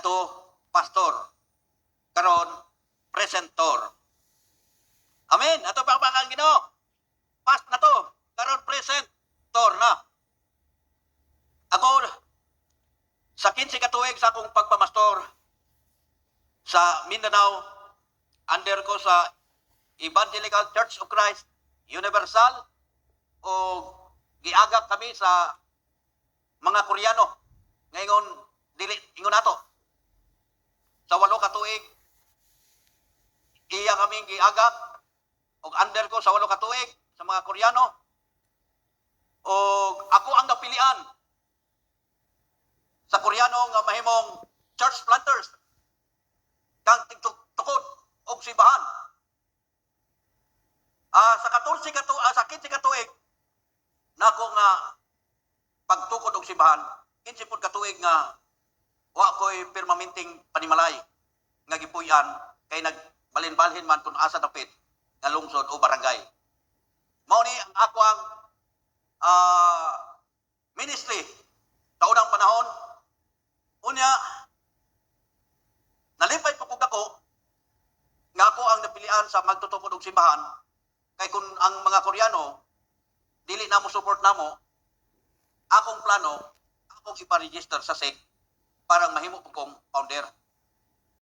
Kadto pastor, karon presentor. Amen. Ato pangpakang Ginoo. Past na to, karon presentor na. Ako sa 15 ka tuig sa akong pagpamastor sa Mindanao, under ko sa Evangelical Church of Christ Universal, o giagak kami sa mga Koreano. Ngayon, dili ingon nato. Sa 8 ka tuig, iya kami giagak, o under ko sa 8 ka tuig sa mga Koreano. O ako ang napilian sa Koreano nga mahimong church planters kang tigtukod og simbahan. Sa 15 ka tuig nako nga pagtukod og simbahan, 15 pud ka tuig nga wa ko'y permanenteng panimalay nga gipuy-an kay nagbalhin-balhin man kung asa dapit nga lungsod o barangay. Mao ni ang ako ang ministry sa unang panahon. Unya, nalipay pa kog ako nga ako ang napilian sa magtutukod og simbahan kay kung ang mga Koreano dili na mo support namo, akong plano akong ipa-register sa SEC para mahimo kong founder.